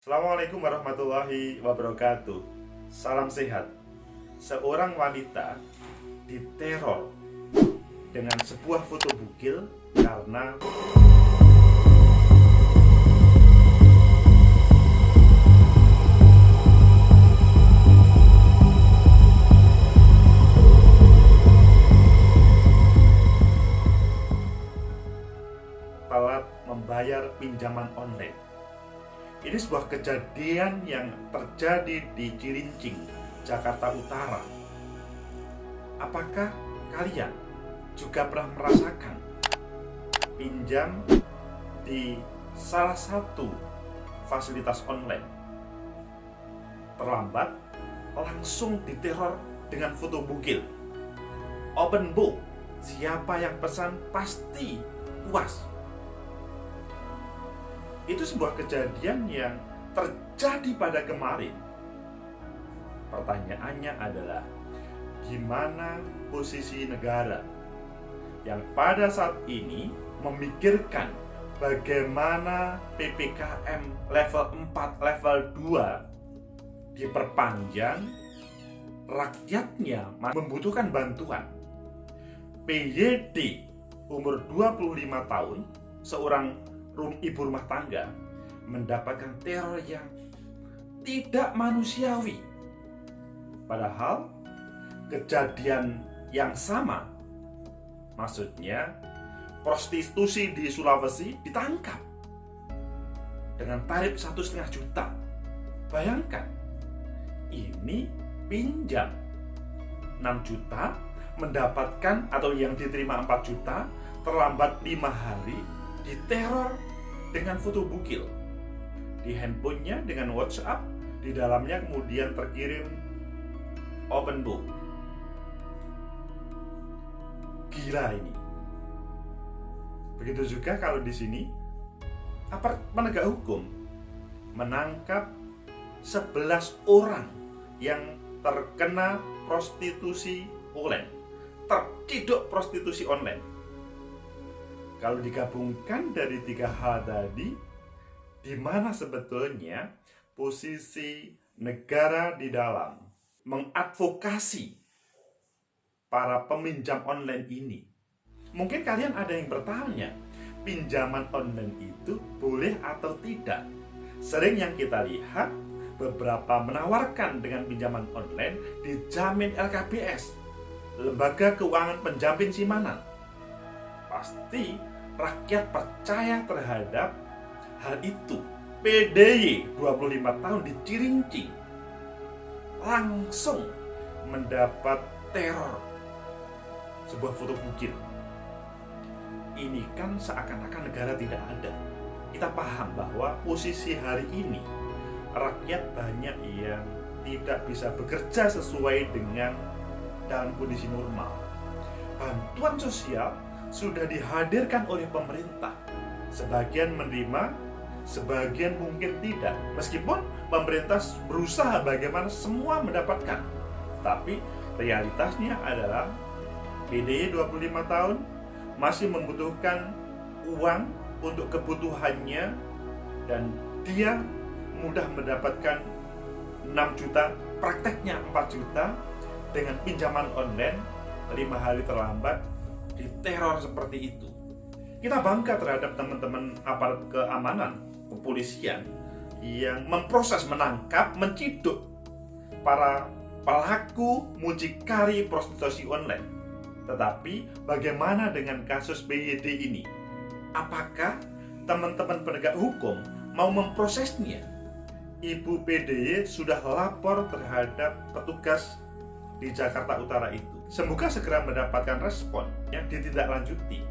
Assalamualaikum warahmatullahi wabarakatuh. Salam sehat. Seorang wanita diteror dengan sebuah foto bugil karena telat membayar pinjaman online. Ini sebuah kejadian yang terjadi di Cilincing, Jakarta Utara. Apakah kalian juga pernah merasakan pinjam di salah satu fasilitas online terlambat, langsung diteror dengan foto bugil? Open book, siapa yang pesan pasti puas. Itu sebuah kejadian yang terjadi pada kemarin. Pertanyaannya adalah, gimana posisi negara yang pada saat ini memikirkan bagaimana PPKM level 4, level 2 diperpanjang, rakyatnya membutuhkan bantuan. PYD umur 25 tahun, seorang ibu rumah tangga, mendapatkan teror yang tidak manusiawi. Padahal kejadian yang sama, maksudnya prostitusi di Sulawesi ditangkap dengan tarif 1,5 juta. Bayangkan, ini pinjam 6 juta, mendapatkan atau yang diterima 4 juta, terlambat 5 hari, diteror dengan foto bugil di handphonenya dengan WhatsApp. Di dalamnya kemudian terkirim open book. Gila ini. Begitu juga kalau di sini penegak hukum menangkap 11 orang yang terkena prostitusi online, terciduk prostitusi online. Kalau digabungkan dari 3 hal tadi, di mana sebetulnya posisi negara di dalam mengadvokasi para peminjam online ini? Mungkin kalian ada yang bertanya, pinjaman online itu boleh atau tidak? Sering yang kita lihat, beberapa menawarkan dengan pinjaman online dijamin LKPS, Lembaga Keuangan Penjamin Simpanan. Pasti rakyat percaya terhadap hal itu. PDY 25 tahun di Cilincing langsung mendapat teror sebuah foto bugil. Ini kan seakan-akan negara tidak ada. Kita paham bahwa posisi hari ini rakyat banyak yang tidak bisa bekerja sesuai dengan dalam kondisi normal. Bantuan sosial sudah dihadirkan oleh pemerintah. Sebagian menerima, sebagian mungkin tidak. Meskipun pemerintah berusaha bagaimana semua mendapatkan, tapi realitasnya adalah PDY 25 tahun masih membutuhkan uang untuk kebutuhannya, dan dia mudah mendapatkan 6 juta, prakteknya 4 juta dengan pinjaman online 5 hari terlambat, diteror seperti itu. Kita bangga terhadap teman-teman aparat keamanan, kepolisian yang memproses, menangkap, menciduk para pelaku mucikari prostitusi online. Tetapi bagaimana dengan kasus PYD ini? Apakah teman-teman penegak hukum mau memprosesnya? Ibu PDY sudah lapor terhadap petugas di Jakarta Utara itu. Semoga segera mendapatkan respon yang ditindaklanjuti.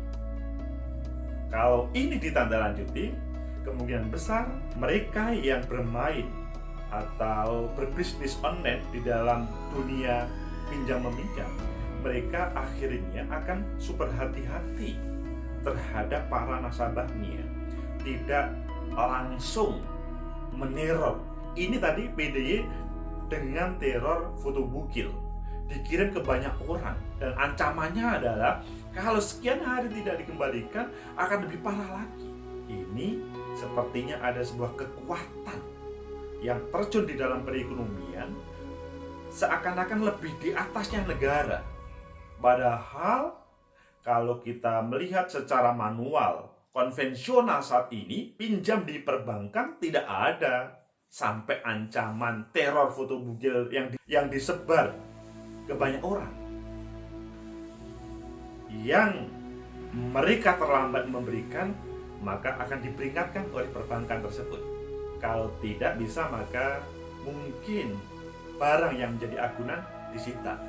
Kalau ini ditindaklanjuti, kemungkinan besar mereka yang bermain atau berbisnis online di dalam dunia pinjam meminjam, mereka akhirnya akan super hati-hati terhadap para nasabahnya, tidak langsung meneror. Ini tadi PDY dengan teror foto bugil dikirim ke banyak orang, dan ancamannya adalah kalau sekian hari tidak dikembalikan akan lebih parah lagi. Ini sepertinya ada sebuah kekuatan yang terjun di dalam perekonomian seakan-akan lebih di atasnya negara. Padahal kalau kita melihat secara manual, konvensional saat ini, pinjam di perbankan tidak ada sampai ancaman teror foto bugil yang disebar ke banyak orang. Yang mereka terlambat memberikan, maka akan diperingatkan oleh perbankan tersebut. Kalau tidak bisa, maka mungkin barang yang menjadi agunan disita.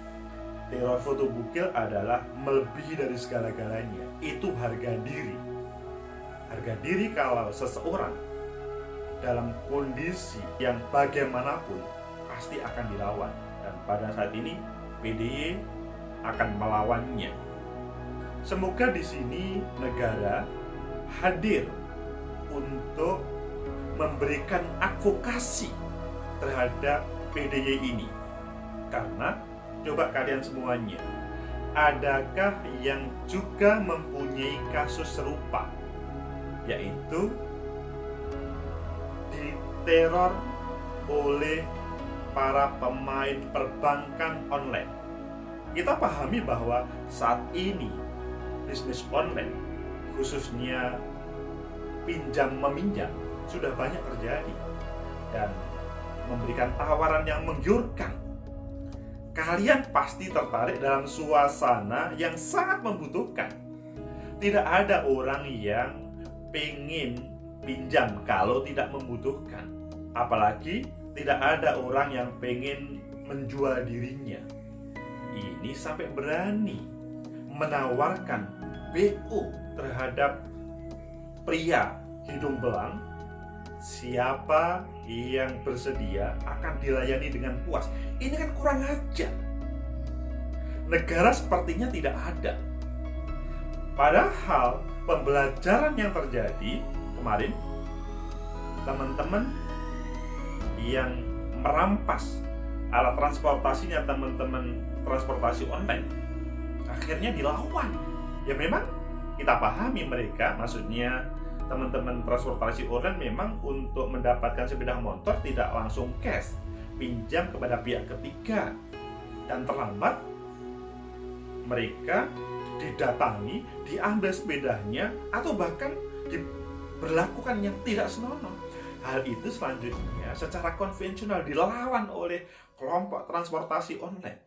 Teror foto bugil adalah melebihi dari segala-galanya. Itu harga diri. Harga diri kalau seseorang dalam kondisi yang bagaimanapun pasti akan dilawan. Dan pada saat ini PDY akan melawannya. Semoga di sini negara hadir untuk memberikan advokasi terhadap PDY ini. Karena coba kalian semuanya, adakah yang juga mempunyai kasus serupa, yaitu diteror oleh para pemain perbankan online? Kita pahami bahwa saat ini bisnis online, khususnya pinjam meminjam, sudah banyak terjadi dan memberikan tawaran yang menggiurkan. Kalian pasti tertarik dalam suasana yang sangat membutuhkan. Tidak ada orang yang pengen pinjam kalau tidak membutuhkan. Apalagi tidak ada orang yang pengen menjual dirinya. Ini sampai berani menawarkan BO terhadap pria hidung belang. Siapa yang bersedia akan dilayani dengan puas. Ini kan kurang ajar. Negara sepertinya tidak ada. Padahal pembelajaran yang terjadi kemarin, teman-teman yang merampas alat transportasinya teman-teman transportasi online akhirnya dilawan. Ya memang kita pahami mereka, maksudnya teman-teman transportasi online memang untuk mendapatkan sepeda motor tidak langsung cash, pinjam kepada pihak ketiga, dan terlambat mereka didatangi, diambil sepedanya, atau bahkan diberlakukan yang tidak senonoh. Hal itu selanjutnya secara konvensional dilawan oleh kelompok transportasi online.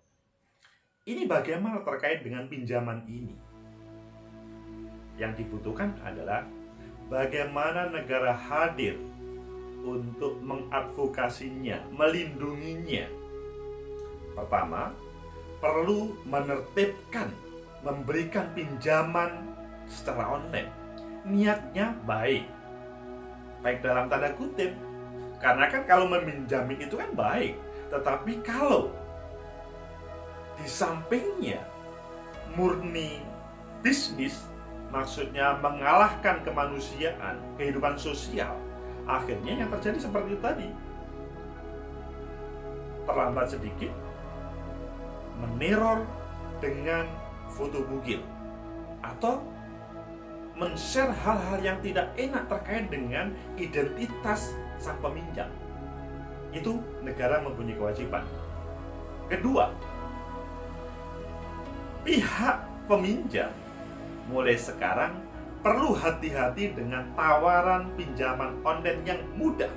Ini bagaimana terkait dengan pinjaman ini? Yang dibutuhkan adalah bagaimana negara hadir untuk mengadvokasinya, melindunginya. Pertama, perlu menertibkan, memberikan pinjaman secara online. Niatnya baik dalam tanda kutip. Karena kan kalau meminjami itu kan baik. Tetapi kalau di sampingnya murni bisnis, maksudnya mengalahkan kemanusiaan, kehidupan sosial, akhirnya yang terjadi seperti itu tadi. Terlambat sedikit, meneror dengan foto bugil, atau men-share hal-hal yang tidak enak terkait dengan identitas sang peminjam. Itu negara mempunyai kewajiban. Kedua, pihak peminjam mulai sekarang perlu hati-hati dengan tawaran pinjaman online yang mudah.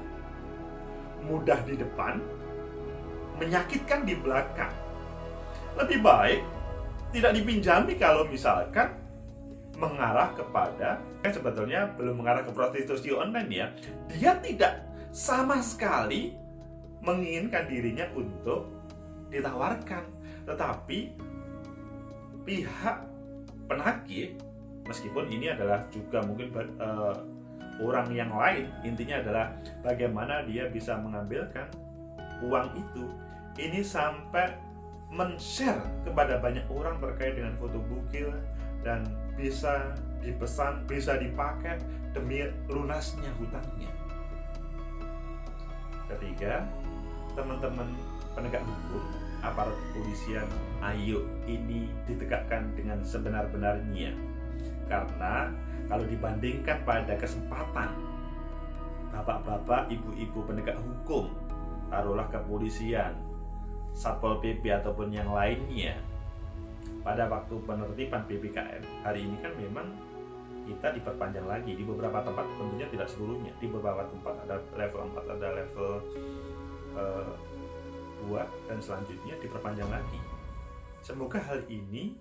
Mudah di depan, menyakitkan di belakang. Lebih baik tidak dipinjami kalau misalkan mengarah kepada, kan sebetulnya belum mengarah ke prostitusi online ya. Dia tidak sama sekali menginginkan dirinya untuk ditawarkan. Tetapi pihak penagih, meskipun ini adalah juga mungkin orang yang lain, intinya adalah bagaimana dia bisa mengambilkan uang itu. Ini sampai men-share kepada banyak orang terkait dengan foto bugil dan bisa dipesan, bisa dipakai demi lunasnya hutangnya. Ketiga, teman-teman penegak hukum, aparat kepolisian, ayo ini ditegakkan dengan sebenar-benarnya. Karena kalau dibandingkan pada kesempatan bapak-bapak, ibu-ibu penegak hukum taruhlah kepolisian, Satpol PP ataupun yang lainnya pada waktu penertiban PPKM hari ini kan memang kita diperpanjang lagi di beberapa tempat, tentunya tidak seluruhnya. Di beberapa tempat ada level 4, ada level 2 dan selanjutnya diperpanjang lagi. Semoga hal ini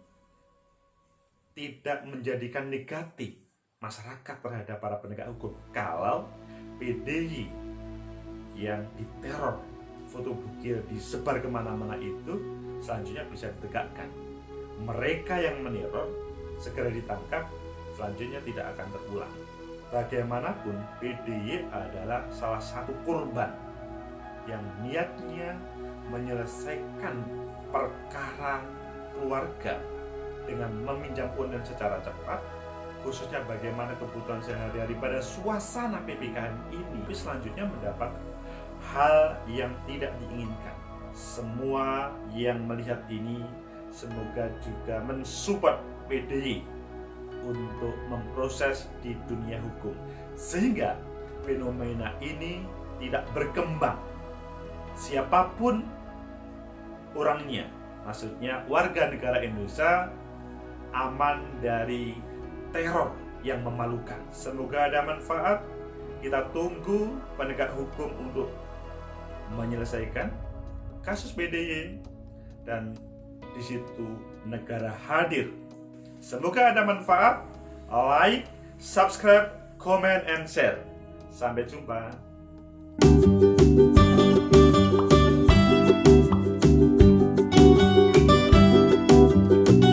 tidak menjadikan negatif masyarakat terhadap para penegak hukum. Kalau PDY yang diteror, foto bukil disebar kemana-mana itu selanjutnya bisa ditegakkan. Mereka yang meneror segera ditangkap, selanjutnya tidak akan terulang. Bagaimanapun PDY adalah salah satu korban yang niatnya menyelesaikan perkara keluarga dengan meminjam online secara cepat, khususnya bagaimana kebutuhan sehari-hari pada suasana PPKM ini, selanjutnya mendapat hal yang tidak diinginkan. Semua yang melihat ini semoga juga mensupport PDY untuk memproses di dunia hukum sehingga fenomena ini tidak berkembang. Siapapun orangnya, maksudnya warga negara Indonesia aman dari teror yang memalukan. Semoga ada manfaat. Kita tunggu penegak hukum untuk menyelesaikan kasus PDY dan di situ negara hadir. Semoga ada manfaat. Like, subscribe, comment, and share. Sampai jumpa.